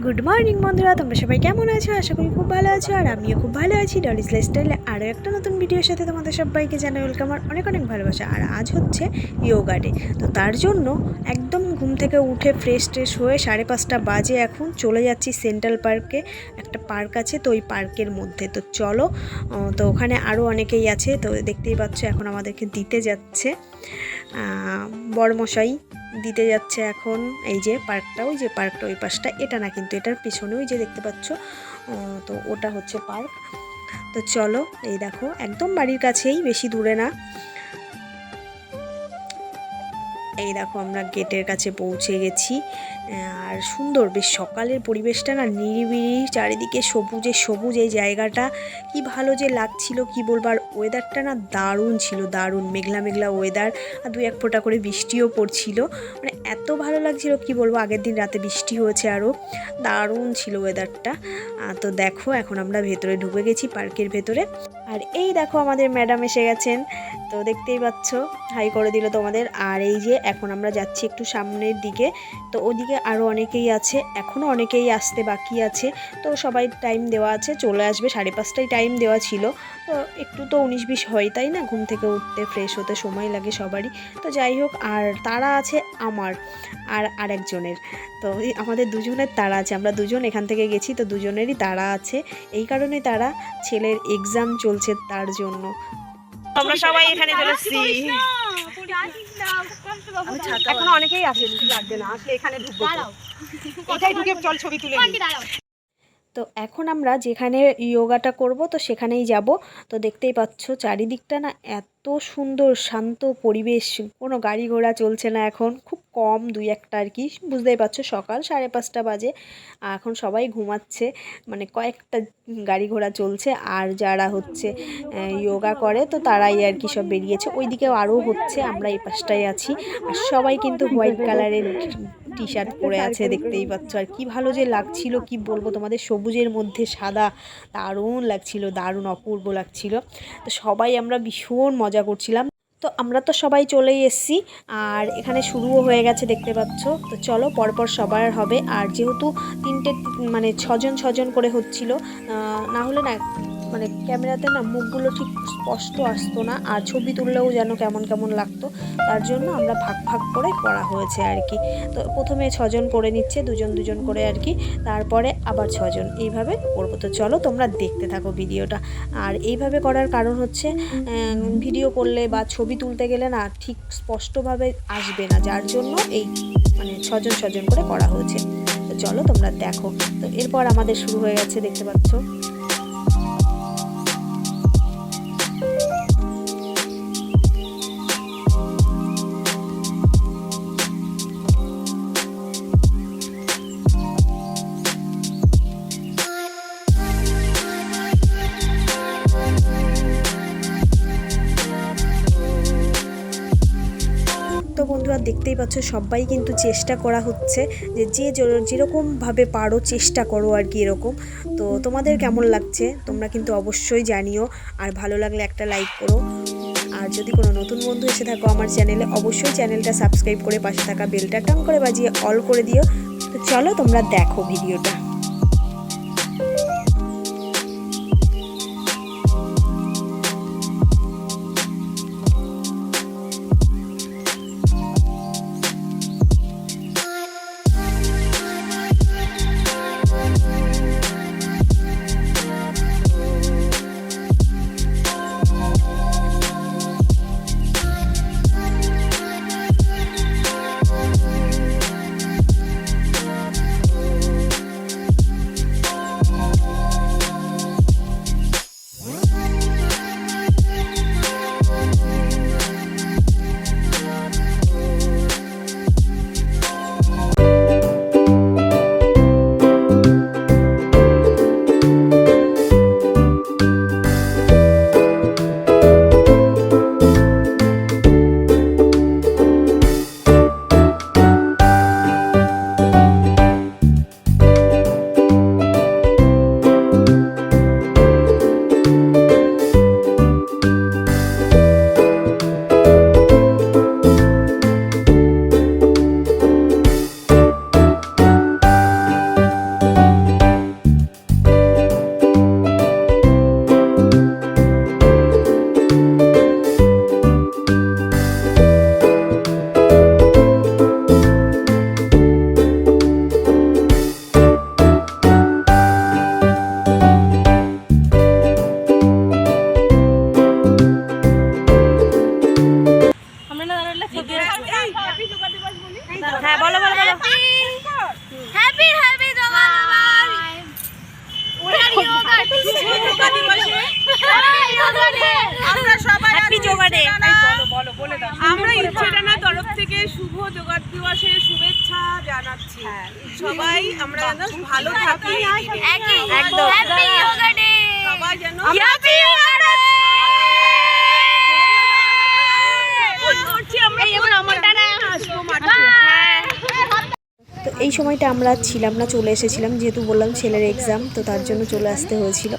Good morning বন্ধুরা, তোমরা সবাই কেমন আছো? আশা করি খুব ভালো আছো, আর আমিও খুব ভালো আছি। ডলিস লাইফস্টাইলে আরও একটা নতুন ভিডিওর সাথে তোমাদের সবাইকে জানাই ওয়েলকাম আর অনেক অনেক ভালোবাসা। আর আজ হচ্ছে ইয়োগা ডে, তো তার জন্য একদম ঘুম থেকে উঠে ফ্রেশ ট্রেশ হয়ে 5:30 বাজে এখন চলে যাচ্ছি সেন্ট্রাল পার্কে। একটা পার্ক আছে, তো ওই পার্কের মধ্যে তো চলো। তো ওখানে আরও অনেকেই আছে, তো দেখতেই পাচ্ছ এখন আমাদেরকে দিতে যাচ্ছে বড়মশাই দিতে যাচ্ছে এখন। এই যে পার্কটা, ওই যে পার্কটা ওই পাশটা, এটা না কিন্তু এটার পিছনে ওই যে দেখতে পাচ্ছ, তো ওটা হচ্ছে পার্ক। তো চলো, এই দেখো একদম বাড়ির কাছেই, বেশি দূরে না। এই দেখো আমরা গেটের কাছে পৌঁছে গেছি। আর সুন্দর বেশ সকালের পরিবেশটা না, নিরিবিলি, চারিদিকে সবুজে সবুজ। এই জায়গাটা কি ভালো যে লাগছিল কি বলবো। আর ওয়েদারটা না দারুণ ছিল, দারুণ মেঘলা মেঘলা ওয়েদার, আর 2-1 ফোঁটা করে বৃষ্টিও পড়ছিল। মানে এত ভালো লাগছিল কি বলবো। আগের দিন রাতে বৃষ্টি হয়েছে, আরও দারুণ ছিল ওয়েদারটা। তো দেখো এখন আমরা ভেতরে ঢুকে গেছি, পার্কের ভেতরে। আর এই দেখো আমাদের ম্যাডাম এসে গেছেন, তো দেখতেই পাচ্ছ, হাই করে দিল তোমাদের। আর এই যে এখন আমরা যাচ্ছি একটু সামনের দিকে, তো ওদিকে আরও অনেকেই আছে, এখনও অনেকেই আসতে বাকি আছে। তো সবাই টাইম দেওয়া আছে, চলে আসবে 5:30টায় টাইম দেওয়া ছিল। তো একটু তো 19-20 হয়, তাই না? ঘুম থেকে উঠতে ফ্রেশ হতে সময় লাগে সবারই। তো যাই হোক, আর তারা আছে আমার আর আরেকজনের, তো আমাদের দুজনের তারা আছে। আমরা দুজন এখান থেকে গেছি, তো দুজনেরই তারা আছে। এই কারণে তারা, ছেলের এক্সাম চলছে তার জন্য। আমরা সবাই এখানে চলে এসেছি। এখনো অনেকেই আসেন, লাগবে না আসলে এখানে ঢুকবো, এটাই ঢুকে চল ছবি তুলে। তো এখন আমরা যেখানে ইয়োগাটা করব, তো সেখানেই যাব। তো দেখতেই পাচ্ছ চারিদিকটা না এত সুন্দর শান্ত পরিবেশ, কোনো গাড়ি ঘোড়া চলছে না এখন, খুব কম 2-1টা আর কি। বুঝতেই পারছো সকাল 5:30 বাজে, এখন সবাই ঘুমাচ্ছে, মানে কয়েকটা গাড়ি ঘোড়া চলছে। আর যারা হচ্ছে ইয়োগা করে, তো তারাই আর কি সব বেরিয়েছে। ওইদিকেও আরও হচ্ছে, আমরা এই পাশটায় আছি। আর সবাই কিন্তু হোয়াইট কালারের টি শার্ট পরে আছে, দেখতেই পাচ্ছ। আর কি ভালো যে লাগছিল কি বলবো তোমাদের, সবুজের মধ্যে সাদা, দারুণ লাগছিল, দারুণ অপূর্ব লাগছিল। তো সবাই আমরা ভীষণ মজা করছিলাম। তো আমরা তো সবাই চলেই এসেছি, আর এখানে শুরুও হয়ে গেছে দেখতে পাচ্ছ। তো চলো পরপর সবার হবে। আর যেহেতু 3টে মানে 6জন করে হচ্ছিল, না হলে না মানে ক্যামেরাতে না মুখগুলো ঠিক স্পষ্ট আসতো না, আর ছবি তুললেও যেন কেমন কেমন লাগতো। তার জন্য আমরা ভাগ ভাগ করে করা হয়েছে আর কি। তো প্রথমে 6জন করে নিচ্ছে, 2জন করে আর কি, তারপরে আবার 6জন, এইভাবে করবো। তো চলো তোমরা দেখতে থাকো ভিডিওটা। আর এইভাবে করার কারণ হচ্ছে, ভিডিও করলে বা ছবি তুলতে গেলে না ঠিক স্পষ্টভাবে আসবে না, যার জন্য এই মানে 6জন করে করা হয়েছে। তো চলো তোমরা দেখো। তো এরপর আমাদের শুরু হয়ে গেছে, দেখতে পাচ্ছ। তো বন্ধুরা দেখতেই পাচ্ছ সবাই কিন্তু চেষ্টা করা হচ্ছে, যে যেরকমভাবে পারো চেষ্টা করো আর কি, এরকম। তো তোমাদের কেমন লাগছে তোমরা কিন্তু অবশ্যই জানিও, আর ভালো লাগলে একটা লাইক করো। আর যদি কোনো নতুন বন্ধু এসে থাকো আমার চ্যানেলে, অবশ্যই চ্যানেলটা সাবস্ক্রাইব করে পাশে থাকা বেলটা টান করে বাজিয়ে অল করে দিও। তো চলো তোমরা দেখো ভিডিওটা। আমরা ইচ্ছেটানা তরফ থেকে শুভ যোগা দিবসের শুভেচ্ছা জানাচ্ছি। সবাই আমরা যেন ভালো থাকি, একদম সবাই যেন তো এই সময়টা আমরা ছিলাম না, চলে এসেছিলাম, যেহেতু বললাম ছেলের এক্সাম, তো তার জন্য চলে আসতে হয়েছিল।